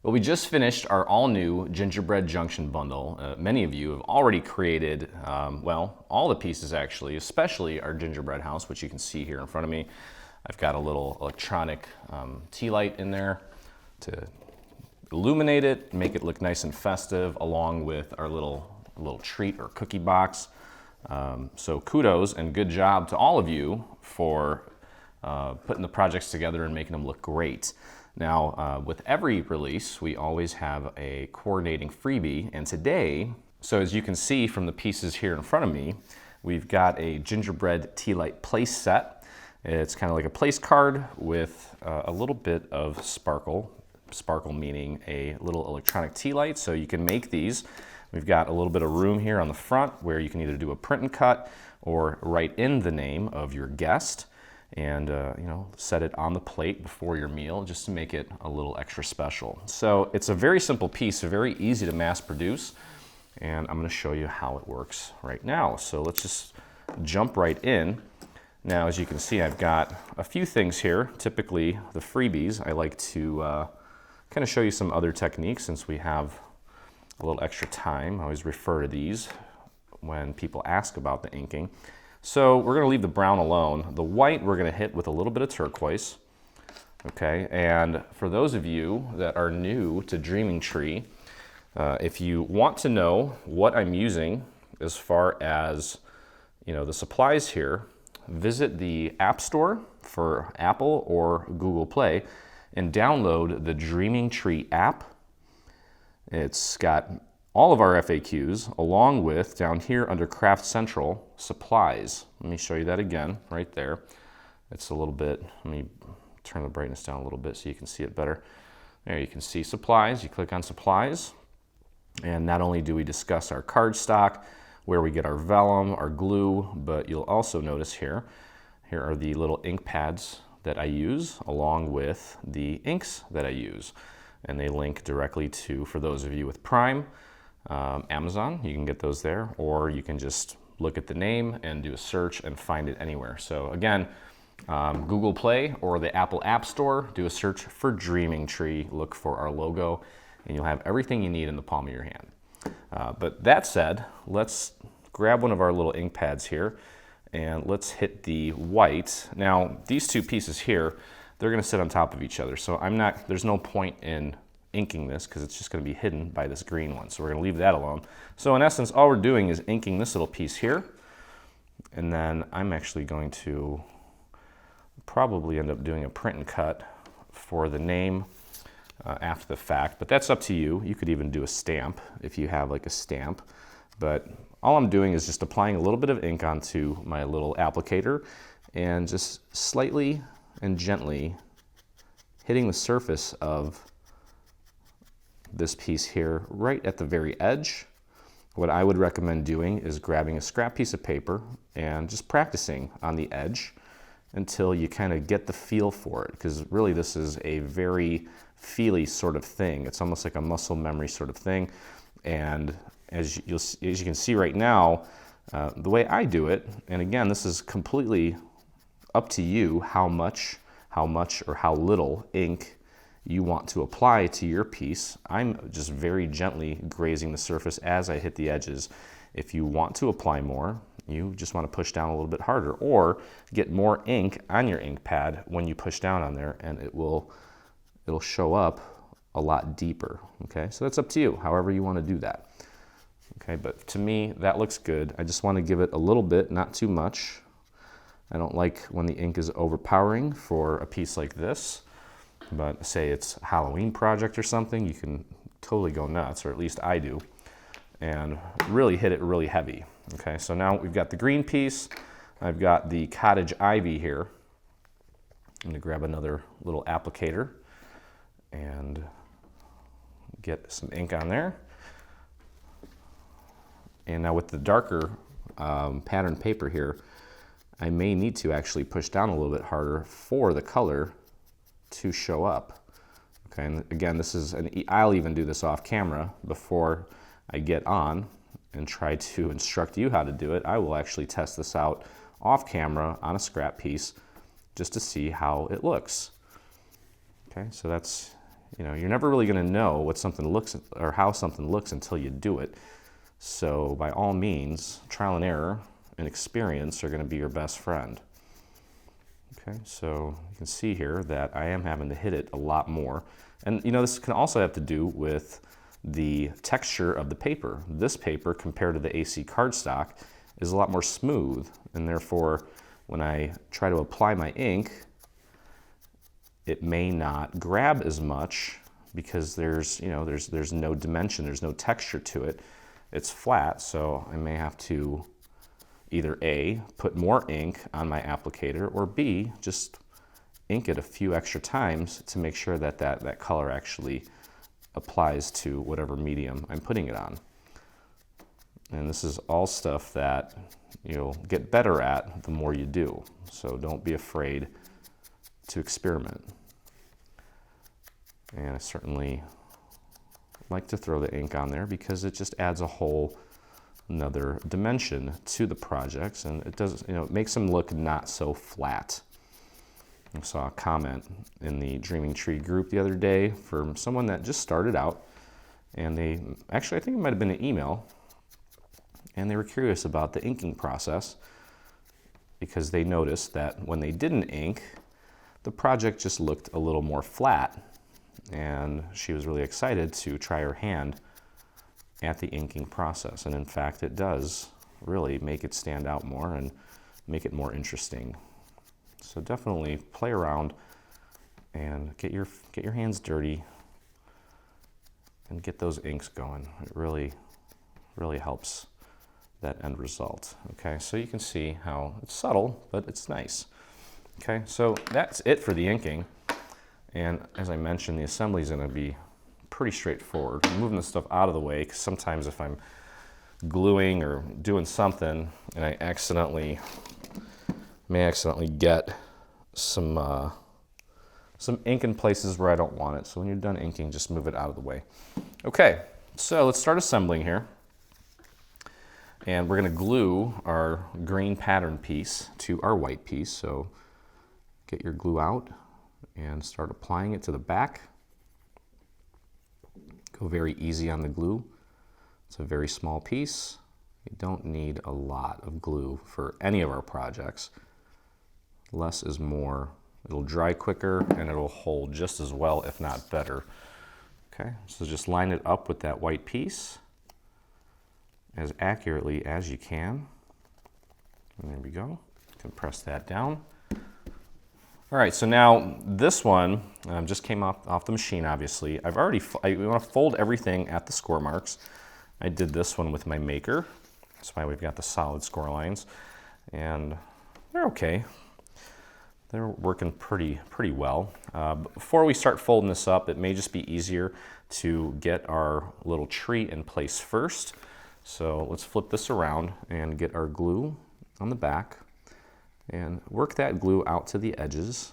Well, we just finished our all-new Gingerbread Junction bundle. Many of you have already created, well, all the pieces actually, especially our gingerbread house, which you can see here in front of me. I've got a little electronic tea light in there to illuminate it, make it look nice and festive, along with our little treat or cookie box. So kudos and good job to all of you for putting the projects together and making them look great. Now, with every release, we always have a coordinating freebie, and today, so as you can see from the pieces here in front of me, we've got a gingerbread tea light place set. It's kind of like a place card with a little bit of sparkle meaning a little electronic tea light, so you can make these. We've got a little bit of room here on the front where you can either do a print and cut or write in the name of your guest and set it on the plate before your meal just to make it a little extra special. So it's a very simple piece, very easy to mass produce, and I'm going to show you how it works right now. So let's just jump right in. Now, as you can see, I've got a few things here. Typically the freebies, I like to kind of show you some other techniques since we have a little extra time. I always refer to these when people ask about the inking. So we're going to leave the brown alone. The white we're going to hit with a little bit of turquoise. Okay, and for those of you that are new to Dreaming Tree, if you want to know what I'm using as far as the supplies here, visit the App Store for Apple or Google Play and download the Dreaming Tree app. It's got all of our FAQs, along with, down here under Craft Central, supplies. Let me show you that again, right there. It's a little bit, let me turn the brightness down a little bit so you can see it better. There you can see supplies. You click on supplies, and not only do we discuss our cardstock, where we get our vellum, our glue, but you'll also notice here are the little ink pads that I use, along with the inks that I use. And they link directly to, for those of you with Prime, Amazon, you can get those there, or you can just look at the name and do a search and find it anywhere. So again, Google Play or the Apple App Store, do a search for Dreaming Tree, look for our logo, and you'll have everything you need in the palm of your hand. But that said, let's grab one of our little ink pads here and let's hit the white. Now, these two pieces here, they're going to sit on top of each other. So there's no point in inking this because it's just going to be hidden by this green one. So we're going to leave that alone. So in essence, all we're doing is inking this little piece here. And then I'm actually going to probably end up doing a print and cut for the name after the fact, but that's up to you. You could even do a stamp if you have like a stamp. But all I'm doing is just applying a little bit of ink onto my little applicator and just slightly and gently hitting the surface of this piece here right at the very edge. What I would recommend doing is grabbing a scrap piece of paper and just practicing on the edge until you kind of get the feel for it, because really this is a very feely sort of thing. It's almost like a muscle memory sort of thing. And as you can see right now, the way I do it, and again, this is completely up to you how much or how little ink you want to apply to your piece. I'm just very gently grazing the surface as I hit the edges. If you want to apply more, you just want to push down a little bit harder, or get more ink on your ink pad when you push down on there, and it'll show up a lot deeper. Okay, so that's up to you, however you want to do that. Okay, but to me, that looks good. I just want to give it a little bit, not too much. I don't like when the ink is overpowering for a piece like this. But say it's a Halloween project or something, you can totally go nuts, or at least I do, and really hit it really heavy. Okay, so now we've got the green piece. I've got the cottage ivy here. I'm going to grab another little applicator and get some ink on there. And now with the darker pattern paper here, I may need to actually push down a little bit harder for the color to show up. Okay, and again, I'll even do this off camera before I get on and try to instruct you how to do it. I will actually test this out off camera on a scrap piece just to see how it looks. Okay, so that's you know, you're never really going to know what something looks or how something looks until you do it. So by all means, trial and error and experience are going to be your best friend. Okay, so you can see here that I am having to hit it a lot more. And you know, this can also have to do with the texture of the paper. This paper compared to the AC cardstock is a lot more smooth, and therefore when I try to apply my ink, it may not grab as much because there's no dimension, there's no texture to it. It's flat, so I may have to either A, put more ink on my applicator, or B, just ink it a few extra times to make sure that that color actually applies to whatever medium I'm putting it on. And this is all stuff that you'll get better at the more you do. So don't be afraid to experiment. And I certainly like to throw the ink on there because it just adds a whole another dimension to the projects, and it does, you know, it makes them look not so flat. I saw a comment in the Dreaming Tree group the other day from someone that just started out, and they actually, I think it might have been an email, and they were curious about the inking process because they noticed that when they didn't ink, the project just looked a little more flat, and she was really excited to try her hand at the inking process. And in fact, it does really make it stand out more and make it more interesting. So definitely play around and get your hands dirty and get those inks going. It really helps that end result. Okay, so you can see how it's subtle, but it's nice. Okay, so that's it for the inking. And as I mentioned, the assembly is going to be pretty straightforward. I'm moving this stuff out of the way because sometimes if I'm gluing or doing something and I may accidentally get some ink in places where I don't want it. So when you're done inking, just move it out of the way. Okay, so let's start assembling here. And we're going to glue our green pattern piece to our white piece. So get your glue out and start applying it to the back. Go very easy on the glue. It's a very small piece. You don't need a lot of glue for any of our projects. Less is more. It'll dry quicker and it'll hold just as well, if not better. Okay, so just line it up with that white piece as accurately as you can. And there we go. You can press that down. All right, so now this one just came off the machine, obviously. I want to fold everything at the score marks. I did this one with my maker. That's why we've got the solid score lines. And they're okay. They're working pretty well. But before we start folding this up, it may just be easier to get our little tree in place first. So let's flip this around and get our glue on the back and work that glue out to the edges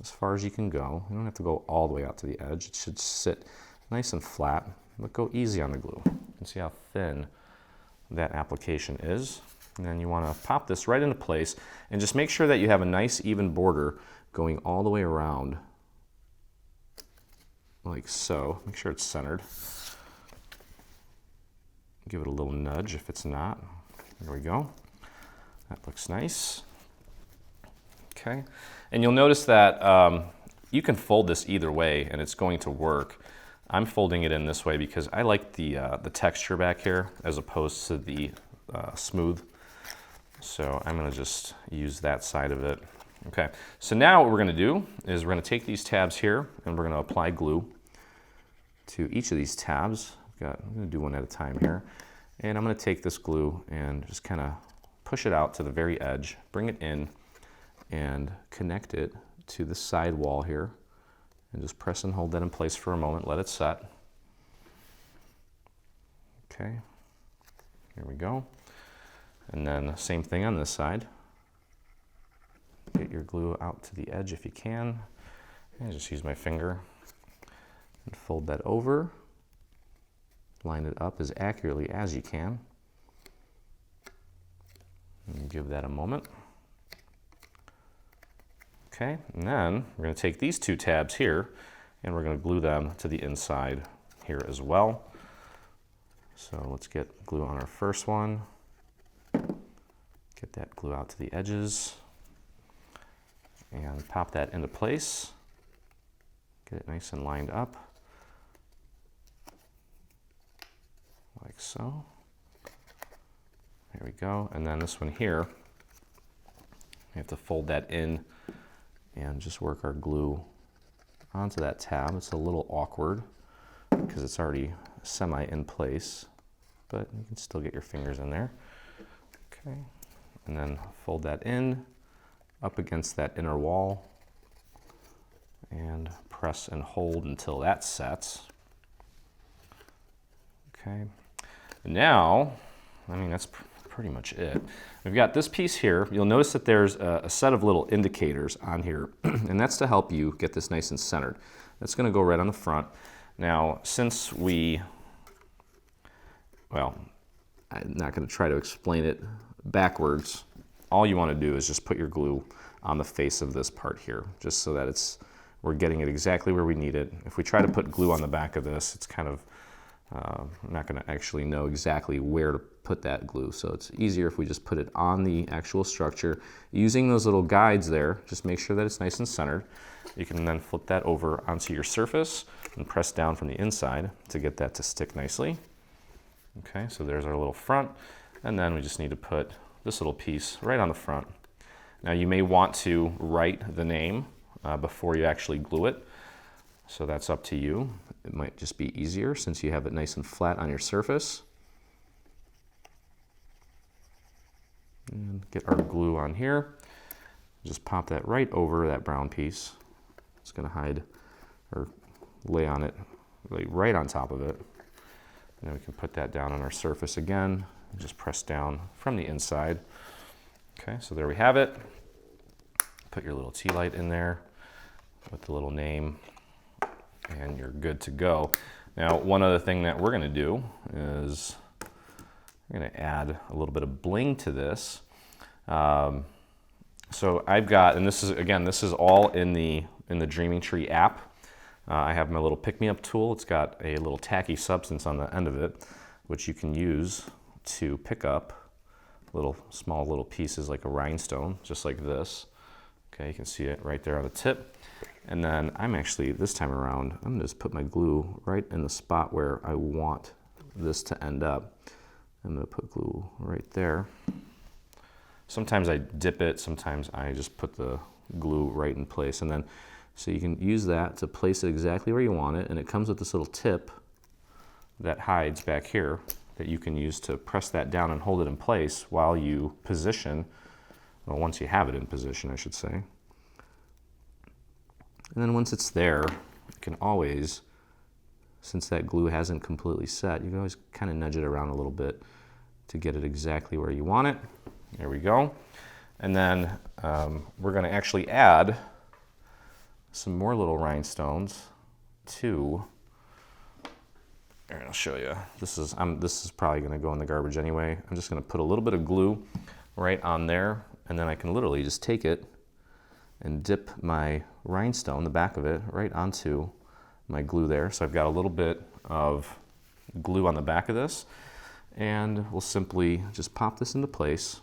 as far as you can go. You don't have to go all the way out to the edge. It should sit nice and flat, but go easy on the glue. You can see how thin that application is. And then you want to pop this right into place and just make sure that you have a nice even border going all the way around like so. Make sure it's centered. Give it a little nudge if it's not. There we go. That looks nice. Okay, and you'll notice that you can fold this either way and it's going to work. I'm folding it in this way because I like the texture back here as opposed to the smooth. So I'm going to just use that side of it. Okay, so now what we're going to do is we're going to take these tabs here and we're going to apply glue to each of these tabs. I'm going to do one at a time here. And I'm going to take this glue and just kind of push it out to the very edge, bring it in, and connect it to the side wall here. And just press and hold that in place for a moment, let it set. Okay, here we go. And then same thing on this side. Get your glue out to the edge if you can. And just use my finger and fold that over. Line it up as accurately as you can. And give that a moment. Okay, and then we're going to take these two tabs here and we're going to glue them to the inside here as well. So let's get glue on our first one. Get that glue out to the edges and pop that into place. Get it nice and lined up, like so. There we go. And then this one here, we have to fold that in and just work our glue onto that tab. It's a little awkward because it's already semi in place, but you can still get your fingers in there. Okay, and then fold that in up against that inner wall and press and hold until that sets. Okay, and now, I mean, that's pretty much it. We've got this piece here. You'll notice that there's a set of little indicators on here, and that's to help you get this nice and centered. That's going to go right on the front. Now, since well, I'm not going to try to explain it backwards. All you want to do is just put your glue on the face of this part here, just so that we're getting it exactly where we need it. If we try to put glue on the back of this, it's kind of, I'm not going to actually know exactly where to put that glue. So it's easier if we just put it on the actual structure. Using those little guides there, just make sure that it's nice and centered. You can then flip that over onto your surface and press down from the inside to get that to stick nicely. Okay, so there's our little front. And then we just need to put this little piece right on the front. Now you may want to write the name before you actually glue it. So that's up to you. It might just be easier since you have it nice and flat on your surface. And get our glue on here. Just pop that right over that brown piece. It's going to hide or lay on it, lay right on top of it. And then we can put that down on our surface again. And just press down from the inside. Okay, so there we have it. Put your little tea light in there with the little name, and you're good to go. Now, one other thing that we're going to do is we're going to add a little bit of bling to this. So I've got, and this is all in the Dreaming Tree app. I have my little pick-me-up tool. It's got a little tacky substance on the end of it, which you can use to pick up small little pieces like a rhinestone, just like this. Okay, you can see it right there on the tip. And then I'm actually, this time around, I'm gonna just put my glue right in the spot where I want this to end up. I'm gonna put glue right there. Sometimes I dip it, sometimes I just put the glue right in place. And then, so you can use that to place it exactly where you want it. And it comes with this little tip that hides back here that you can use to press that down and hold it in place while you position, well, once you have it in position, I should say. And then once it's there, you can always, since that glue hasn't completely set, you can always kind of nudge it around a little bit to get it exactly where you want it. There we go. And then we're going to actually add some more little rhinestones to, here, I'll show you. This is probably going to go in the garbage anyway. I'm just going to put a little bit of glue right on there, and then I can literally just take it and dip my rhinestone, the back of it, right onto my glue there. So I've got a little bit of glue on the back of this, and we'll simply just pop this into place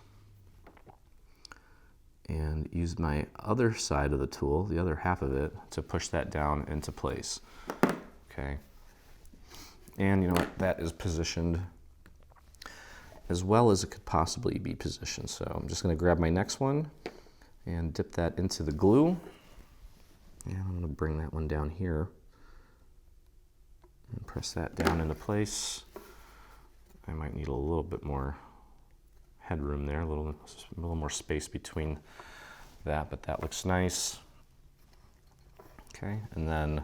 and use my other side of the tool, the other half of it, to push that down into place. Okay. And you know what, that is positioned as well as it could possibly be positioned. So I'm just going to grab my next one and dip that into the glue. And I'm going to bring that one down here and press that down into place. I might need a little bit more headroom there, a little more space between that, but that looks nice. Okay, and then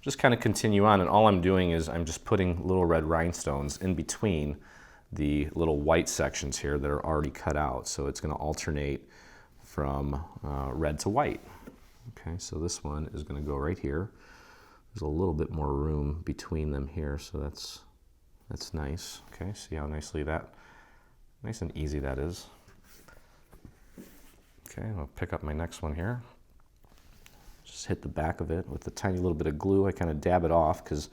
just kind of continue on, and all I'm doing is I'm just putting little red rhinestones in between the little white sections here that are already cut out. So it's going to alternate from red to white. Okay, so this one is going to go right here. There's a little bit more room between them here, so that's nice. Okay, see how nice and easy that is. Okay, I'll pick up my next one here. Just hit the back of it with a tiny little bit of glue. I kind of dab it off because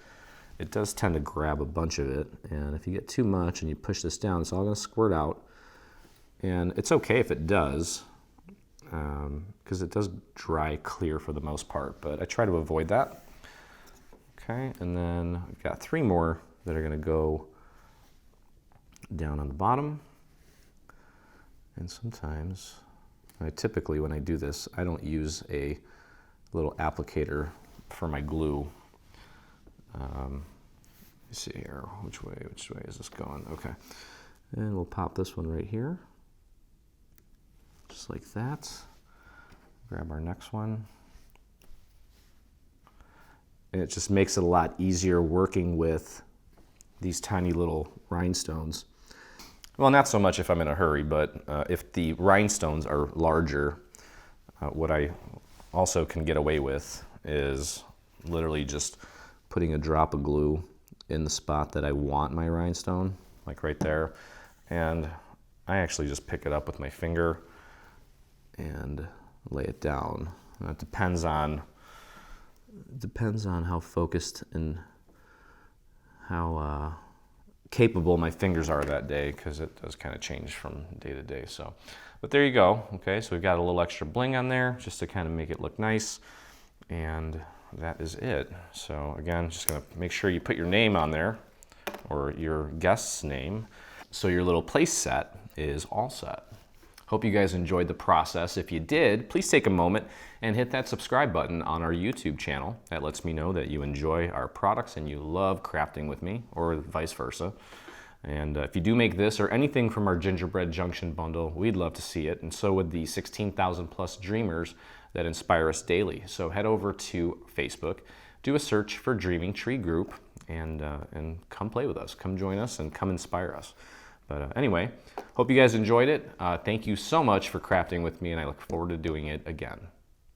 it does tend to grab a bunch of it. And if you get too much and you push this down, it's all going to squirt out. And it's okay if it does, because it does dry clear for the most part, but I try to avoid that. Okay, and then I've got 3 more that are going to go down on the bottom. And sometimes, typically when I do this, I don't use a little applicator for my glue. Let's see here, which way is this going? Okay, and we'll pop this one right here, just like that. Grab our next one. And it just makes it a lot easier working with these tiny little rhinestones. Well, not so much if I'm in a hurry, but if the rhinestones are larger, what I also can get away with is literally just putting a drop of glue in the spot that I want my rhinestone, like right there. And I actually just pick it up with my finger and lay it down. And it depends on how focused and how capable my fingers are that day, because it does kind of change from day to day. So, but there you go. Okay, so we've got a little extra bling on there just to kind of make it look nice, and that is it. So again, just gonna make sure you put your name on there, or your guest's name, so your little place set is all set. Hope you guys enjoyed the process. If you did, please take a moment and hit that subscribe button on our YouTube channel. That lets me know that you enjoy our products and you love crafting with me, or vice versa. And if you do make this or anything from our Gingerbread Junction bundle, we'd love to see it. And so would the 16,000 plus dreamers that inspire us daily. So head over to Facebook, do a search for Dreaming Tree Group, and come play with us. Come join us and come inspire us. But anyway, hope you guys enjoyed it. Thank you so much for crafting with me, and I look forward to doing it again.